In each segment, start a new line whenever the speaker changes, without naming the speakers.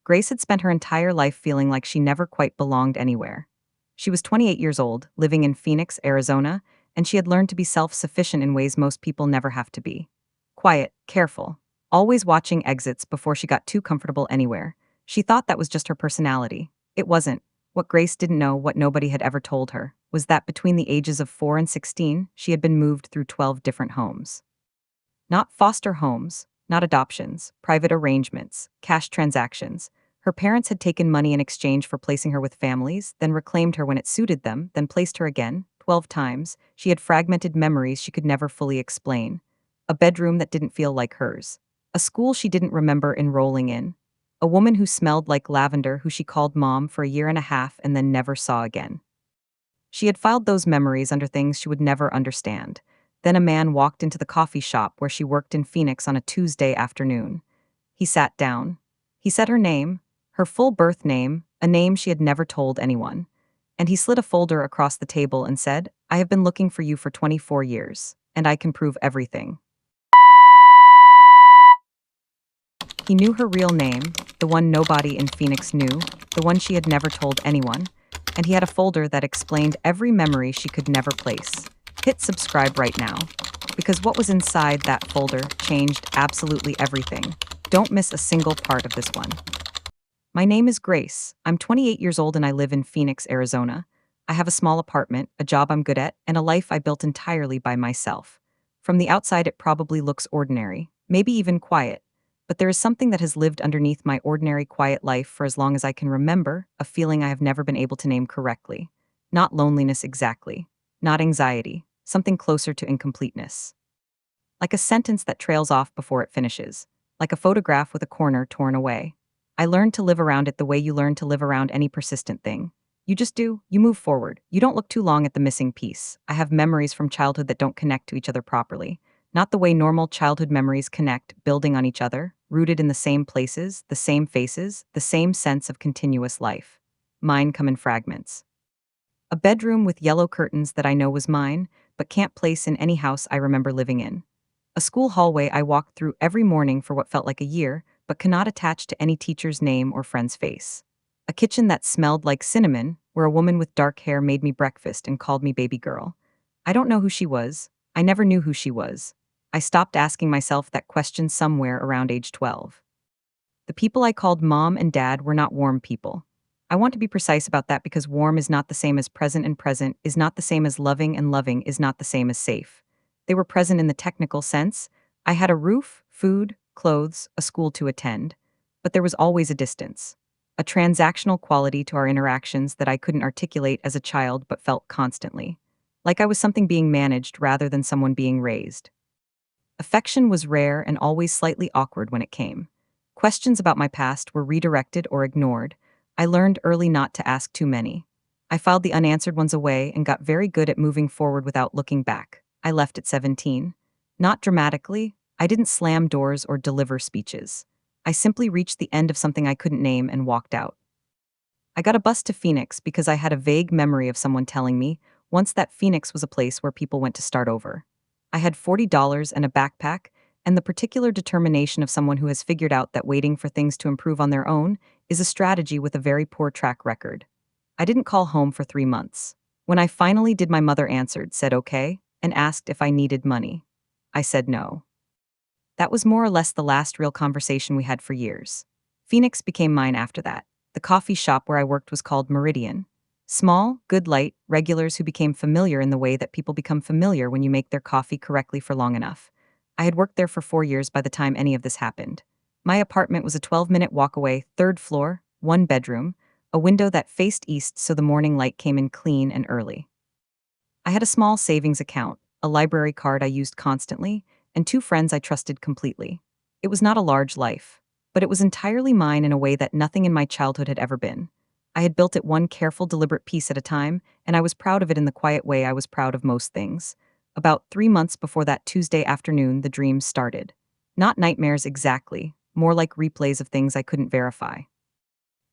Grace had spent her entire life feeling like she never quite belonged anywhere. She was 28 years old, living in Phoenix, Arizona, and she had learned to be self-sufficient in ways most people never have to be. Quiet, careful, always watching exits before she got too comfortable anywhere. She thought that was just her personality. It wasn't. What Grace didn't know, what nobody had ever told her, was that between the ages of 4 and 16, she had been moved through 12 different homes. Not foster homes, not adoptions, private arrangements, cash transactions. Her parents had taken money in exchange for placing her with families, then reclaimed her when it suited them, then placed her again, 12 times. She had fragmented memories she could never fully explain. A bedroom that didn't feel like hers. A school she didn't remember enrolling in. A woman who smelled like lavender who she called mom for a year and a half and then never saw again. She had filed those memories under things she would never understand. Then a man walked into the coffee shop where she worked in Phoenix on a Tuesday afternoon. He sat down. He said her name, her full birth name, a name she had never told anyone. And he slid a folder across the table and said, "I have been looking for you for 24 years, and I can prove everything." He knew her real name, the one nobody in Phoenix knew, the one she had never told anyone, and he had a folder that explained every memory she could never place. Hit subscribe right now, because what was inside that folder changed absolutely everything. Don't miss a single part of this one. My name is Grace. I'm 28 years old and I live in Phoenix, Arizona. I have a small apartment, a job I'm good at, and a life I built entirely by myself. From the outside, it probably looks ordinary, maybe even quiet. But there is something that has lived underneath my ordinary quiet life for as long as I can remember, a feeling I have never been able to name correctly. Not loneliness exactly. Not anxiety. Something closer to incompleteness. Like a sentence that trails off before it finishes. Like a photograph with a corner torn away. I learned to live around it the way you learn to live around any persistent thing. You just do, you move forward. You don't look too long at the missing piece. I have memories from childhood that don't connect to each other properly. Not the way normal childhood memories connect, building on each other, rooted in the same places, the same faces, the same sense of continuous life. Mine come in fragments. A bedroom with yellow curtains that I know was mine, but can't place in any house I remember living in. A school hallway I walked through every morning for what felt like a year, but cannot attach to any teacher's name or friend's face. A kitchen that smelled like cinnamon, where a woman with dark hair made me breakfast and called me baby girl. I don't know who she was. I never knew who she was. I stopped asking myself that question somewhere around age 12. The people I called mom and dad were not warm people. I want to be precise about that because warm is not the same as present and present is not the same as loving and loving is not the same as safe. They were present in the technical sense. I had a roof, food, clothes, a school to attend. But there was always a distance. A transactional quality to our interactions that I couldn't articulate as a child but felt constantly. Like I was something being managed rather than someone being raised. Affection was rare and always slightly awkward when it came. Questions about my past were redirected or ignored. I learned early not to ask too many. I filed the unanswered ones away and got very good at moving forward without looking back. I left at 17. Not dramatically. I didn't slam doors or deliver speeches. I simply reached the end of something I couldn't name and walked out. I got a bus to Phoenix because I had a vague memory of someone telling me once that Phoenix was a place where people went to start over. I had $40 and a backpack, and the particular determination of someone who has figured out that waiting for things to improve on their own is a strategy with a very poor track record. I didn't call home for 3 months. When I finally did, my mother answered, said okay, and asked if I needed money. I said no. That was more or less the last real conversation we had for years. Phoenix became mine after that. The coffee shop where I worked was called Meridian. Small, good light, regulars who became familiar in the way that people become familiar when you make their coffee correctly for long enough. I had worked there for 4 years by the time any of this happened. My apartment was a 12-minute walk away, 3rd floor, 1 bedroom, a window that faced east so the morning light came in clean and early. I had a small savings account, a library card I used constantly, and 2 friends I trusted completely. It was not a large life, but it was entirely mine in a way that nothing in my childhood had ever been. I had built it one careful, deliberate piece at a time, and I was proud of it in the quiet way I was proud of most things. About 3 months before that Tuesday afternoon, the dreams started. Not nightmares exactly, more like replays of things I couldn't verify.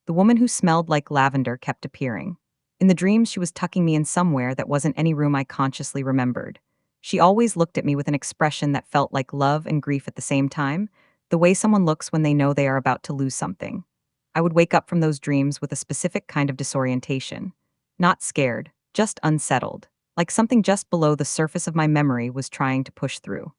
The woman who smelled like lavender kept appearing. In the dreams, she was tucking me in somewhere that wasn't any room I consciously remembered. She always looked at me with an expression that felt like love and grief at the same time, the way someone looks when they know they are about to lose something. I would wake up from those dreams with a specific kind of disorientation. Not scared, just unsettled, like something just below the surface of my memory was trying to push through.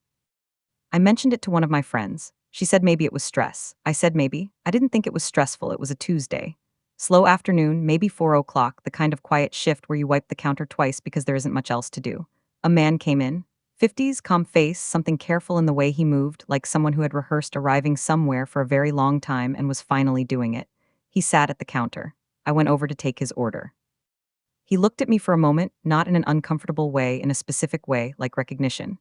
I mentioned it to one of my friends. She said maybe it was stress. I said maybe. I didn't think it was stressful, it was a Tuesday. Slow afternoon, maybe 4 o'clock, the kind of quiet shift where you wipe the counter twice because there isn't much else to do. A man came in. 50s, calm face, something careful in the way he moved, like someone who had rehearsed arriving somewhere for a very long time and was finally doing it. He sat at the counter. I went over to take his order. He looked at me for a moment, not in an uncomfortable way, in a specific way, like recognition.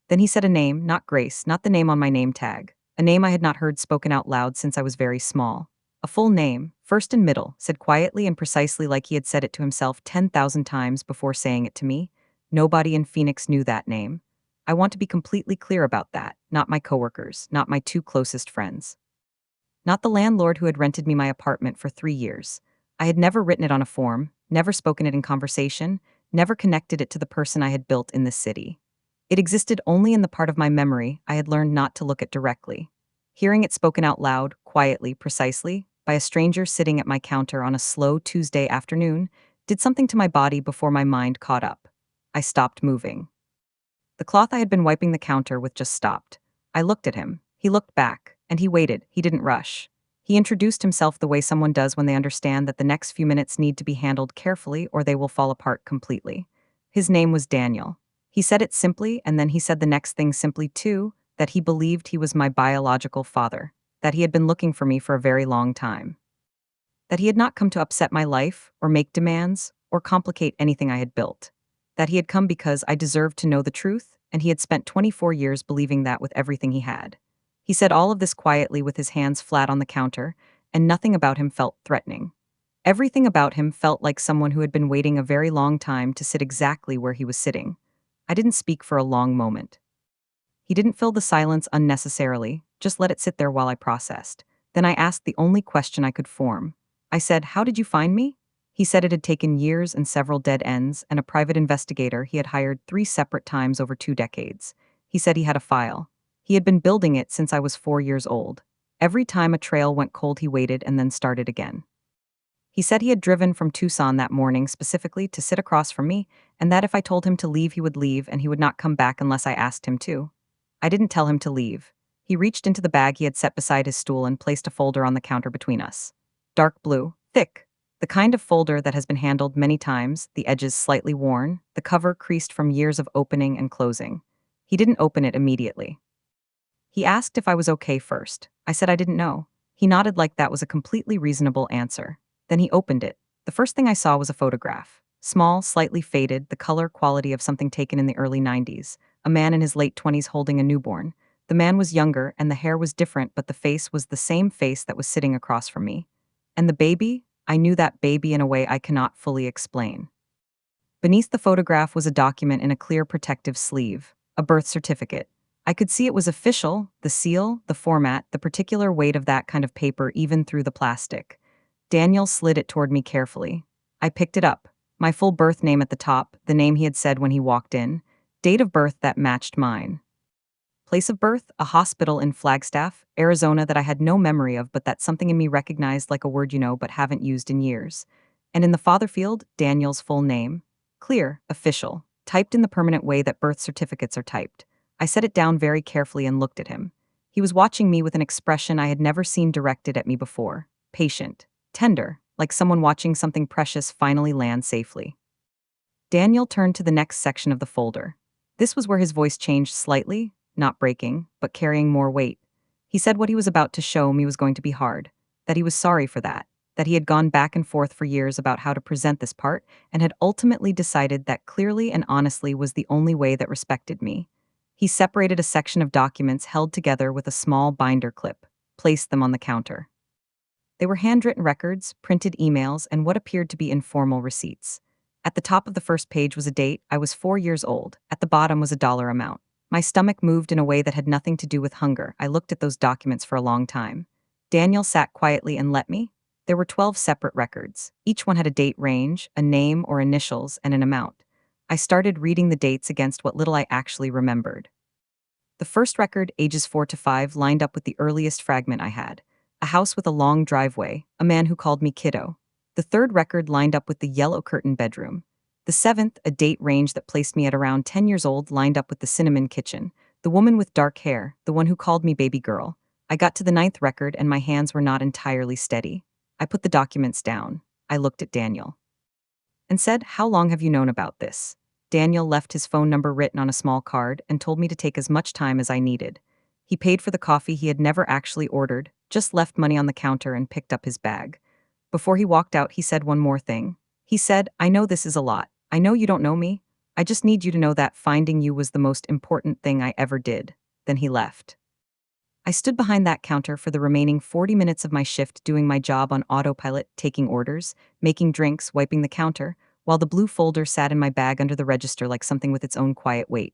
Then he said a name, not Grace, not the name on my name tag. A name I had not heard spoken out loud since I was very small. A full name, first and middle, said quietly and precisely like he had said it to himself 10,000 times before saying it to me. Nobody in Phoenix knew that name. I want to be completely clear about that, not my coworkers, not my two closest friends. Not the landlord who had rented me my apartment for 3 years. I had never written it on a form, never spoken it in conversation, never connected it to the person I had built in this city. It existed only in the part of my memory I had learned not to look at directly. Hearing it spoken out loud, quietly, precisely, by a stranger sitting at my counter on a slow Tuesday afternoon, did something to my body before my mind caught up. I stopped moving. The cloth I had been wiping the counter with just stopped. I looked at him. He looked back, and he waited. He didn't rush. He introduced himself the way someone does when they understand that the next few minutes need to be handled carefully or they will fall apart completely. His name was Daniel. He said it simply, and then he said the next thing simply too, that he believed he was my biological father, that he had been looking for me for a very long time, that he had not come to upset my life, or make demands, or complicate anything I had built, that he had come because I deserved to know the truth, and he had spent 24 years believing that with everything he had. He said all of this quietly with his hands flat on the counter, and nothing about him felt threatening. Everything about him felt like someone who had been waiting a very long time to sit exactly where he was sitting. I didn't speak for a long moment. He didn't fill the silence unnecessarily, just let it sit there while I processed. Then I asked the only question I could form. I said, "How did you find me?" He said it had taken years and several dead ends, and a private investigator he had hired 3 separate times over 2 decades. He said he had a file. He had been building it since I was 4 years old. Every time a trail went cold, he waited and then started again. He said he had driven from Tucson that morning specifically to sit across from me, and that if I told him to leave, he would leave, and he would not come back unless I asked him to. I didn't tell him to leave. He reached into the bag he had set beside his stool and placed a folder on the counter between us. Dark blue, thick. The kind of folder that has been handled many times, the edges slightly worn, the cover creased from years of opening and closing. He didn't open it immediately. He asked if I was okay first. I said I didn't know. He nodded like that was a completely reasonable answer. Then he opened it. The first thing I saw was a photograph. Small, slightly faded, the color quality of something taken in the early 90s. A man in his late 20s holding a newborn. The man was younger and the hair was different, but the face was the same face that was sitting across from me. And the baby? I knew that baby in a way I cannot fully explain. Beneath the photograph was a document in a clear protective sleeve, a birth certificate. I could see it was official, the seal, the format, the particular weight of that kind of paper even through the plastic. Daniel slid it toward me carefully. I picked it up. My full birth name at the top, the name he had said when he walked in. Date of birth that matched mine. Place of birth, a hospital in Flagstaff, Arizona that I had no memory of, but that something in me recognized like a word you know but haven't used in years. And in the father field, Daniel's full name. Clear, official, typed in the permanent way that birth certificates are typed. I set it down very carefully and looked at him. He was watching me with an expression I had never seen directed at me before. Patient. Tender, like someone watching something precious finally land safely. Daniel turned to the next section of the folder. This was where his voice changed slightly, not breaking, but carrying more weight. He said what he was about to show me was going to be hard, that he was sorry for that he had gone back and forth for years about how to present this part, and had ultimately decided that clearly and honestly was the only way that respected me. He separated a section of documents held together with a small binder clip, placed them on the counter. They were handwritten records, printed emails, and what appeared to be informal receipts. At the top of the first page was a date. I was 4 years old. At the bottom was a dollar amount. My stomach moved in a way that had nothing to do with hunger. I looked at those documents for a long time. Daniel sat quietly and let me. There were 12 separate records. Each one had a date range, a name or initials, and an amount. I started reading the dates against what little I actually remembered. The first record, ages 4 to 5, lined up with the earliest fragment I had. a house with a long driveway, a man who called me kiddo. The third record lined up with the yellow curtain bedroom. The seventh, a date range that placed me at around 10 years old, lined up with the cinnamon kitchen. The woman with dark hair, the one who called me baby girl. I got to the ninth record and my hands were not entirely steady. I put the documents down. I looked at Daniel and said, "How long have you known about this?" Daniel left his phone number written on a small card and told me to take as much time as I needed. He paid for the coffee he had never actually ordered, just left money on the counter and picked up his bag. Before he walked out, he said one more thing. He said, "I know this is a lot. I know you don't know me. I just need you to know that finding you was the most important thing I ever did." Then he left. I stood behind that counter for the remaining 40 minutes of my shift, doing my job on autopilot, taking orders, making drinks, wiping the counter, while the blue folder sat in my bag under the register like something with its own quiet weight.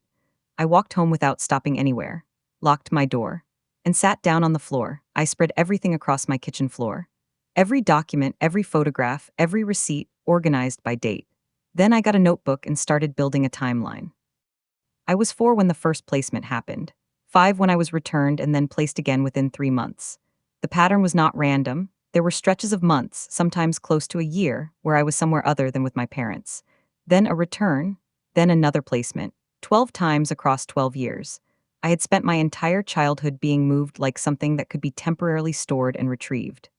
I walked home without stopping anywhere, locked my door, and sat down on the floor. I spread everything across my kitchen floor. Every document, every photograph, every receipt, organized by date. Then I got a notebook and started building a timeline. I was 4 when the first placement happened, 5 when I was returned and then placed again within 3 months. The pattern was not random. There were stretches of months, sometimes close to a year, where I was somewhere other than with my parents. Then a return, then another placement, 12 times across 12 years. I had spent my entire childhood being moved like something that could be temporarily stored and retrieved.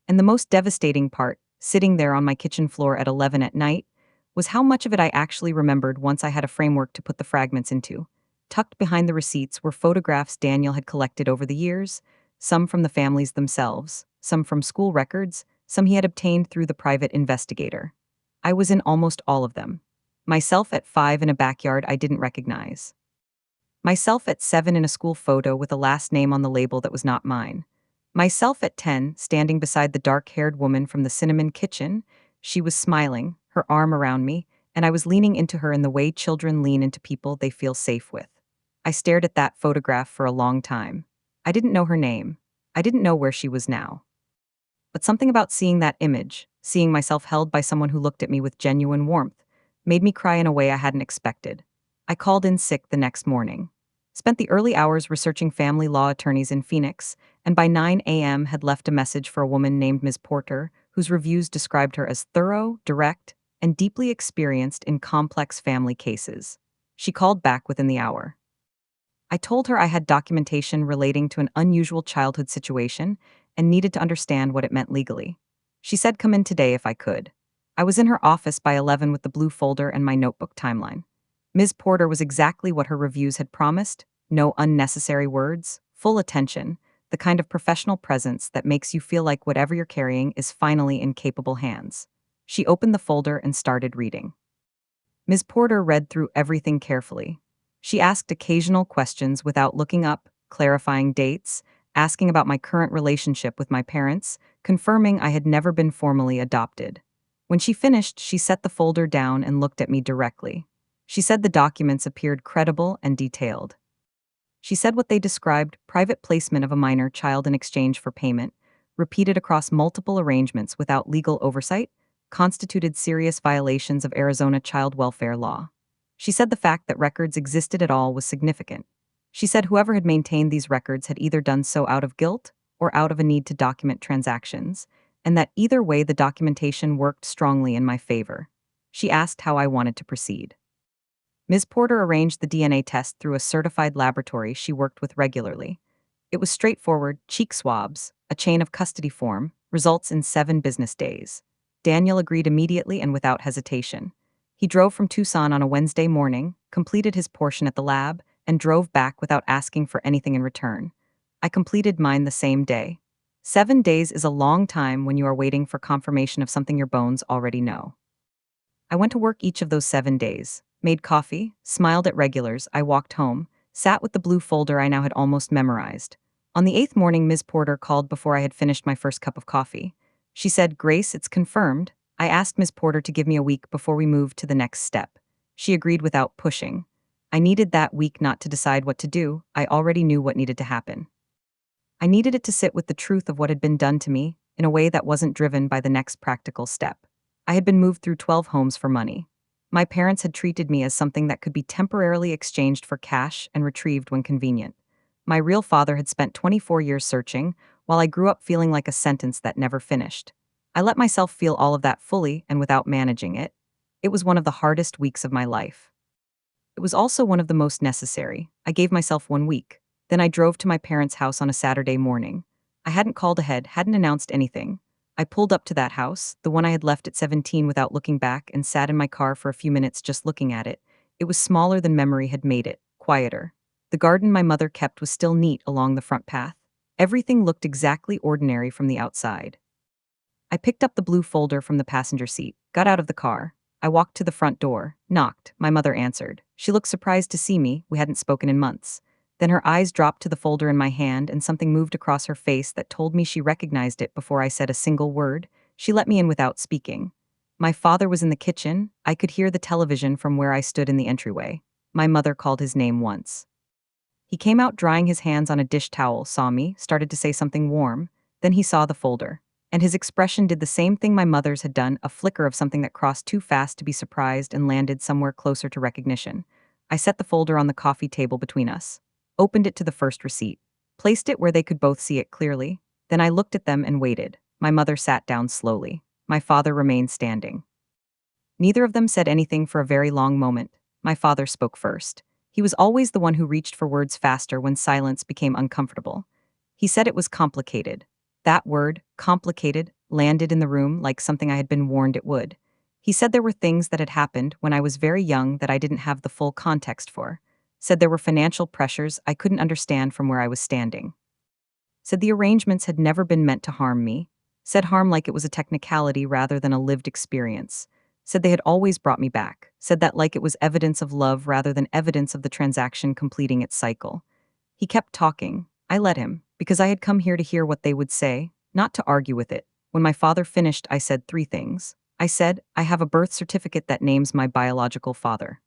And the most devastating part, sitting there on my kitchen floor at 11 at night, was how much of it I actually remembered once I had a framework to put the fragments into. Tucked behind the receipts were photographs Daniel had collected over the years, some from the families themselves, some from school records, some he had obtained through the private investigator. I was in almost all of them. Myself at 5 in a backyard I didn't recognize. Myself at 7 in a school photo with a last name on the label that was not mine. Myself at 10, standing beside the dark-haired woman from the cinnamon kitchen. She was smiling, her arm around me, and I was leaning into her in the way children lean into people they feel safe with. I stared at that photograph for a long time. I didn't know her name. I didn't know where she was now. But something about seeing that image, seeing myself held by someone who looked at me with genuine warmth, made me cry in a way I hadn't expected. I called in sick the next morning. Spent the early hours researching family law attorneys in Phoenix, and by 9 a.m. had left a message for a woman named Ms. Porter, whose reviews described her as thorough, direct, and deeply experienced in complex family cases. She called back within the hour. I told her I had documentation relating to an unusual childhood situation and needed to understand what it meant legally. She said come in today if I could. I was in her office by 11 with the blue folder and my notebook timeline. Ms. Porter was exactly what her reviews had promised: no unnecessary words, full attention, the kind of professional presence that makes you feel like whatever you're carrying is finally in capable hands. She opened the folder and started reading. Ms. Porter read through everything carefully. She asked occasional questions without looking up, clarifying dates, asking about my current relationship with my parents, confirming I had never been formally adopted. When she finished, she set the folder down and looked at me directly. She said the documents appeared credible and detailed. She said what they described: private placement of a minor child in exchange for payment, repeated across multiple arrangements without legal oversight, constituted serious violations of Arizona child welfare law. She said the fact that records existed at all was significant. She said whoever had maintained these records had either done so out of guilt or out of a need to document transactions, and that either way the documentation worked strongly in my favor. She asked how I wanted to proceed. Ms. Porter arranged the DNA test through a certified laboratory she worked with regularly. It was straightforward: cheek swabs, a chain of custody form, results in 7 business days. Daniel agreed immediately and without hesitation. He drove from Tucson on a Wednesday morning, completed his portion at the lab, and drove back without asking for anything in return. I completed mine the same day. 7 days is a long time when you are waiting for confirmation of something your bones already know. I went to work each of those 7 days, made coffee, smiled at regulars. I walked home, sat with the blue folder I now had almost memorized. On the 8th morning, Ms. Porter called before I had finished my first cup of coffee. She said, "Grace, it's confirmed." I asked Ms. Porter to give me a week before we moved to the next step. She agreed without pushing. I needed that week not to decide what to do. I already knew what needed to happen. I needed it to sit with the truth of what had been done to me in a way that wasn't driven by the next practical step. I had been moved through 12 homes for money. My parents had treated me as something that could be temporarily exchanged for cash and retrieved when convenient. My real father had spent 24 years searching, while I grew up feeling like a sentence that never finished. I let myself feel all of that fully and without managing it. It was one of the hardest weeks of my life. It was also one of the most necessary. I gave myself 1 week. Then I drove to my parents' house on a Saturday morning. I hadn't called ahead, hadn't announced anything. I pulled up to that house, the one I had left at 17 without looking back, and sat in my car for a few minutes just looking at it. It was smaller than memory had made it, quieter. The garden my mother kept was still neat along the front path. Everything looked exactly ordinary from the outside. I picked up the blue folder from the passenger seat, got out of the car. I walked to the front door, knocked. My mother answered. She looked surprised to see me, we hadn't spoken in months. Then her eyes dropped to the folder in my hand and something moved across her face that told me she recognized it before I said a single word. She let me in without speaking. My father was in the kitchen. I could hear the television from where I stood in the entryway. My mother called his name once. He came out drying his hands on a dish towel, saw me, started to say something warm. Then he saw the folder. And his expression did the same thing my mother's had done, a flicker of something that crossed too fast to be surprised and landed somewhere closer to recognition. I set the folder on the coffee table between us, opened it to the first receipt, placed it where they could both see it clearly. Then I looked at them and waited. My mother sat down slowly. My father remained standing. Neither of them said anything for a very long moment. My father spoke first. He was always the one who reached for words faster when silence became uncomfortable. He said it was complicated. That word, complicated, landed in the room like something I had been warned it would. He said there were things that had happened when I was very young that I didn't have the full context for. Said there were financial pressures I couldn't understand from where I was standing. Said the arrangements had never been meant to harm me. Said harm like it was a technicality rather than a lived experience. Said they had always brought me back. Said that like it was evidence of love rather than evidence of the transaction completing its cycle. He kept talking. I let him, because I had come here to hear what they would say, not to argue with it. When my father finished, I said 3 things. I said, I have a birth certificate that names my biological father.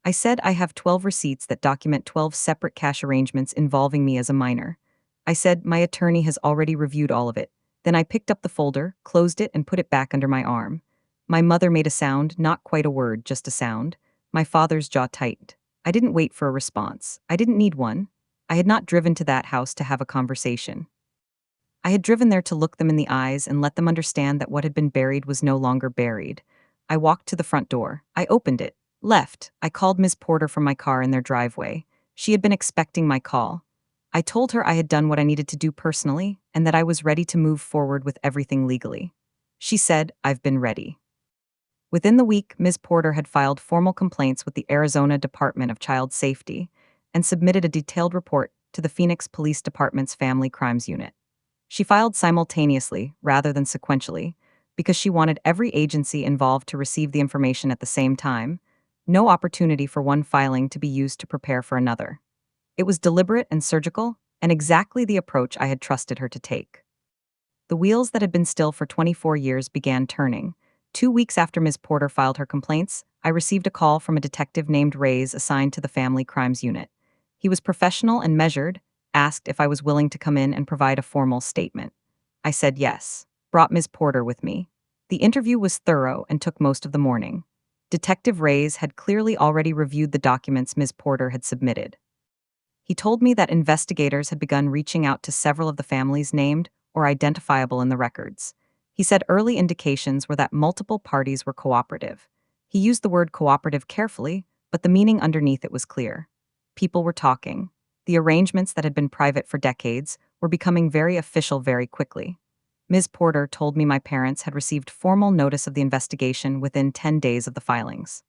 I said I have 12 receipts that document 12 separate cash arrangements involving me as a minor. I said my attorney has already reviewed all of it. Then I picked up the folder, closed it, and put it back under my arm. My mother made a sound, not quite a word, just a sound. My father's jaw tightened. I didn't wait for a response. I didn't need one. I had not driven to that house to have a conversation. I had driven there to look them in the eyes and let them understand that what had been buried was no longer buried. I walked to the front door. I opened it. Left. I called Ms. Porter from my car in their driveway. She had been expecting my call. I told her I had done what I needed to do personally and that I was ready to move forward with everything legally. She said, I've been ready. Within the week, Ms. Porter had filed formal complaints with the Arizona Department of Child Safety and submitted a detailed report to the Phoenix Police Department's Family Crimes Unit. She filed simultaneously, rather than sequentially, because she wanted every agency involved to receive the information at the same time, no opportunity for one filing to be used to prepare for another. It was deliberate and surgical, and exactly the approach I had trusted her to take. The wheels that had been still for 24 years began turning. 2 weeks after Ms. Porter filed her complaints, I received a call from a detective named Reyes assigned to the Family Crimes Unit. He was professional and measured, asked if I was willing to come in and provide a formal statement. I said yes. Brought Ms. Porter with me. The interview was thorough and took most of the morning. Detective Reyes had clearly already reviewed the documents Ms. Porter had submitted. He told me that investigators had begun reaching out to several of the families named or identifiable in the records. He said early indications were that multiple parties were cooperative. He used the word cooperative carefully, but the meaning underneath it was clear. People were talking. The arrangements that had been private for decades were becoming very official very quickly. Ms. Porter told me my parents had received formal notice of the investigation within 10 days of the filings.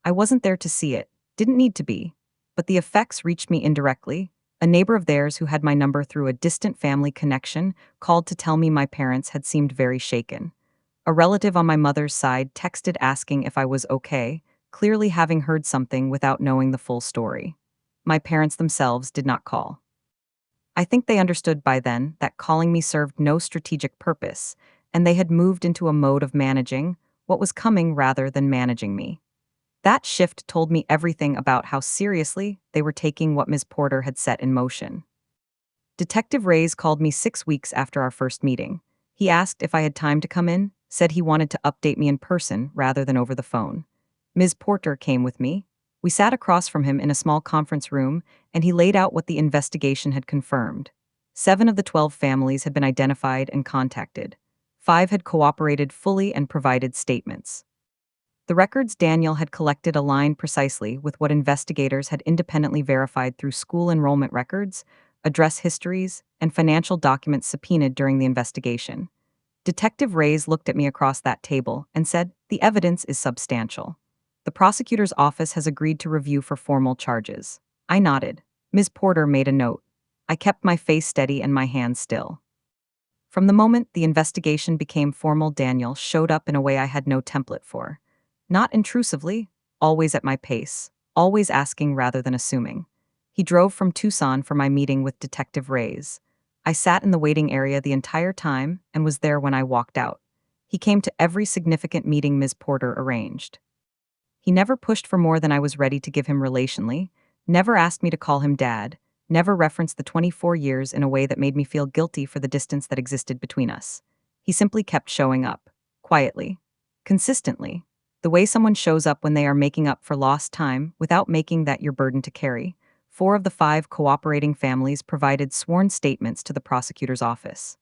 I wasn't there to see it, didn't need to be, but the effects reached me indirectly. A neighbor of theirs who had my number through a distant family connection called to tell me my parents had seemed very shaken. A relative on my mother's side texted asking if I was okay, clearly having heard something without knowing the full story. My parents themselves did not call. I think they understood by then that calling me served no strategic purpose, and they had moved into a mode of managing what was coming rather than managing me. That shift told me everything about how seriously they were taking what Ms. Porter had set in motion. Detective Reyes called me 6 weeks after our first meeting. He asked if I had time to come in, said he wanted to update me in person rather than over the phone. Ms. Porter came with me. We sat across from him in a small conference room, and he laid out what the investigation had confirmed. 7 of the 12 families had been identified and contacted. 5 had cooperated fully and provided statements. The records Daniel had collected aligned precisely with what investigators had independently verified through school enrollment records, address histories, and financial documents subpoenaed during the investigation. Detective Reyes looked at me across that table and said, "The evidence is substantial. The prosecutor's office has agreed to review for formal charges." I nodded. Ms. Porter made a note. I kept my face steady and my hands still. From the moment the investigation became formal, Daniel showed up in a way I had no template for. Not intrusively, always at my pace, always asking rather than assuming. He drove from Tucson for my meeting with Detective Reyes. I sat in the waiting area the entire time and was there when I walked out. He came to every significant meeting Ms. Porter arranged. He never pushed for more than I was ready to give him relationally, never asked me to call him dad, never referenced the 24 years in a way that made me feel guilty for the distance that existed between us. He simply kept showing up, quietly, consistently, the way someone shows up when they are making up for lost time without making that your burden to carry. 4 of the 5 cooperating families provided sworn statements to the prosecutor's office.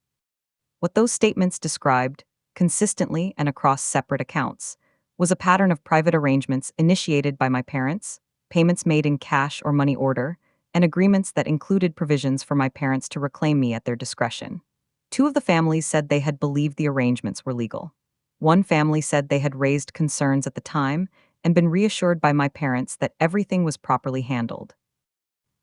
What those statements described, consistently and across separate accounts, was a pattern of private arrangements initiated by my parents, payments made in cash or money order, and agreements that included provisions for my parents to reclaim me at their discretion. 2 of the families said they had believed the arrangements were legal. 1 family said they had raised concerns at the time and been reassured by my parents that everything was properly handled.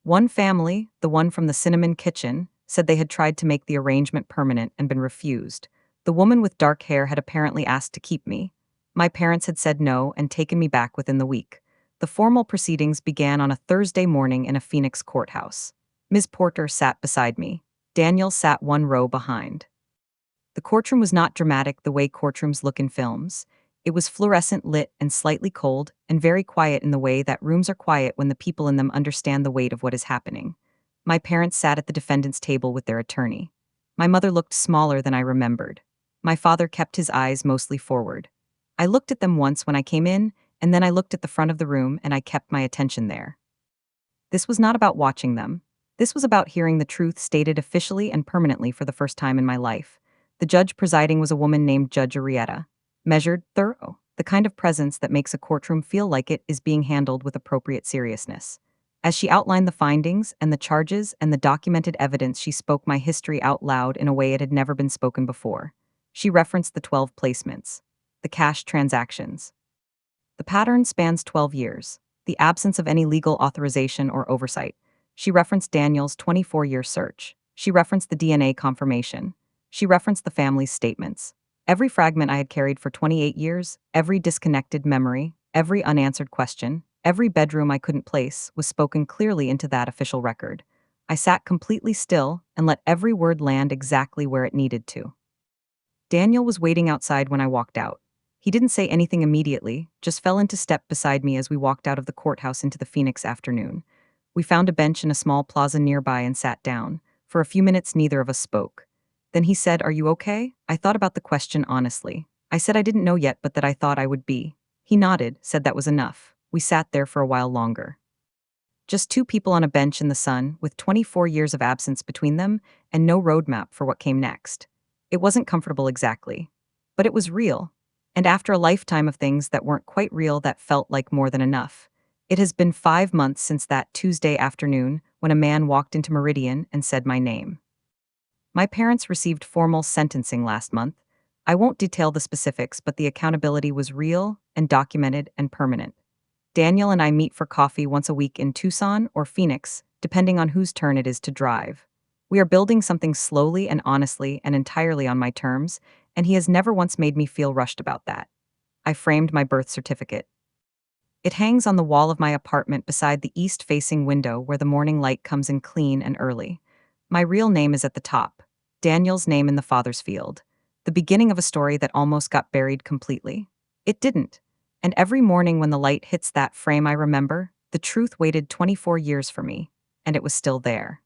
1 family, the one from the Cinnamon Kitchen, said they had tried to make the arrangement permanent and been refused. The woman with dark hair had apparently asked to keep me. My parents had said no and taken me back within the week. The formal proceedings began on a Thursday morning in a Phoenix courthouse. Ms. Porter sat beside me. Daniel sat 1 row behind. The courtroom was not dramatic the way courtrooms look in films. It was fluorescent lit and slightly cold, and very quiet in the way that rooms are quiet when the people in them understand the weight of what is happening. My parents sat at the defendant's table with their attorney. My mother looked smaller than I remembered. My father kept his eyes mostly forward. I looked at them once when I came in, and then I looked at the front of the room and I kept my attention there. This was not about watching them. This was about hearing the truth stated officially and permanently for the first time in my life. The judge presiding was a woman named Judge Arrieta. Measured, thorough, the kind of presence that makes a courtroom feel like it is being handled with appropriate seriousness. As she outlined the findings and the charges and the documented evidence, she spoke my history out loud in a way it had never been spoken before. She referenced the 12 placements, the cash transactions. The pattern spans 12 years, the absence of any legal authorization or oversight. She referenced Daniel's 24-year search. She referenced the DNA confirmation. She referenced the family's statements. Every fragment I had carried for 28 years, every disconnected memory, every unanswered question, every bedroom I couldn't place was spoken clearly into that official record. I sat completely still and let every word land exactly where it needed to. Daniel was waiting outside when I walked out. He didn't say anything immediately, just fell into step beside me as we walked out of the courthouse into the Phoenix afternoon. We found a bench in a small plaza nearby and sat down. For a few minutes, neither of us spoke. Then he said, "Are you okay?" I thought about the question honestly. I said I didn't know yet, but that I thought I would be. He nodded, said that was enough. We sat there for a while longer. Just 2 people on a bench in the sun, with 24 years of absence between them, and no roadmap for what came next. It wasn't comfortable exactly, but it was real. And after a lifetime of things that weren't quite real, that felt like more than enough. It has been 5 months since that Tuesday afternoon when a man walked into Meridian and said my name. My parents received formal sentencing last month. I won't detail the specifics, but the accountability was real and documented and permanent. Daniel and I meet for coffee once a week in Tucson or Phoenix, depending on whose turn it is to drive. We are building something slowly and honestly and entirely on my terms, and he has never once made me feel rushed about that. I framed my birth certificate. It hangs on the wall of my apartment beside the east-facing window where the morning light comes in clean and early. My real name is at the top, Daniel's name in the father's field, the beginning of a story that almost got buried completely. It didn't. And every morning when the light hits that frame, I remember, the truth waited 24 years for me, and it was still there.